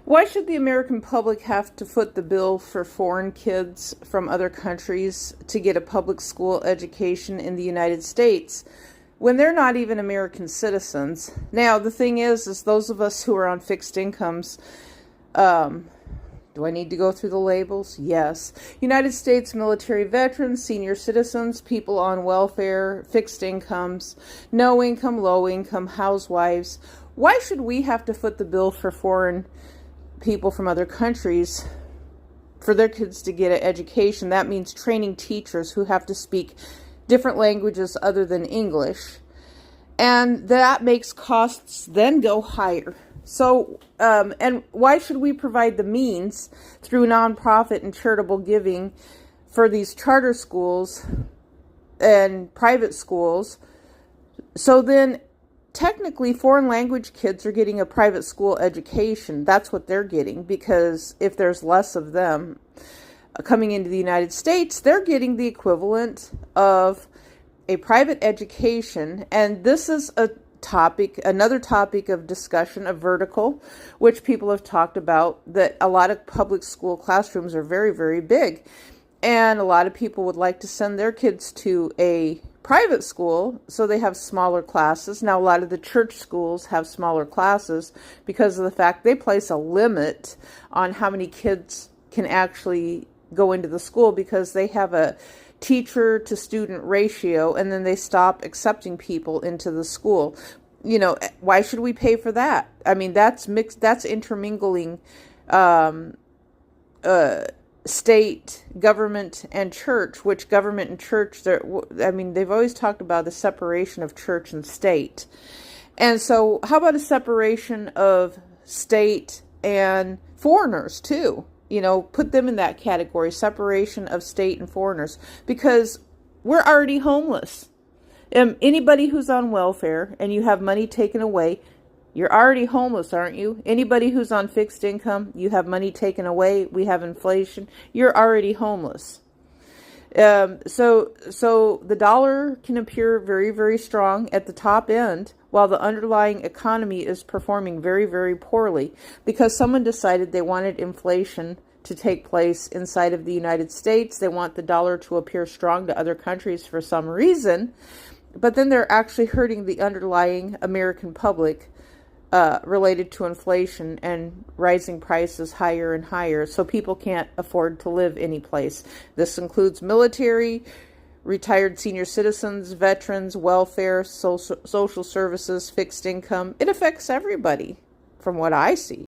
Why should the American public have to foot the bill for foreign kids from other countries to get a public school education in the United States when they're not even American citizens? Now, the thing is those of us who are on fixed incomes, do I need to go through the labels? Yes. United States military veterans, senior citizens, people on welfare, fixed incomes, no income, low income, housewives. Why should we have to foot the bill for foreign people from other countries for their kids to get an education? That means training teachers who have to speak different languages other than English. And that makes costs then go higher. So, and why should we provide the means through nonprofit and charitable giving for these charter schools and private schools? So then technically foreign language kids are getting a private school education. That's what they're getting, because if there's less of them coming into the United States, they're getting the equivalent of a private education. And this is another topic of discussion, a vertical, which people have talked about, that a lot of public school classrooms are very, very big. And a lot of people would like to send their kids to a private school so they have smaller classes. Now, a lot of the church schools have smaller classes because of the fact they place a limit on how many kids can actually go into the school, because they have a teacher to student ratio, and then they stop accepting people into the school. You know, why should we pay for that? I mean, that's mixed, that's intermingling state, government, and church, which government and church, they've always talked about the separation of church and state. And so how about a separation of state and foreigners too? You know, put them in that category, separation of state and foreigners, because we're already homeless. Anybody who's on welfare and you have money taken away, you're already homeless, aren't you? Anybody who's on fixed income, you have money taken away, we have inflation, you're already homeless. So the dollar can appear very, very strong at the top end, while the underlying economy is performing very, very poorly, because someone decided they wanted inflation to take place inside of the United States. They want the dollar to appear strong to other countries for some reason, but then they're actually hurting the underlying American public related to inflation and rising prices higher and higher, so people can't afford to live anyplace. This includes military, retired senior citizens, veterans, welfare, social services, fixed income. It affects everybody from what I see.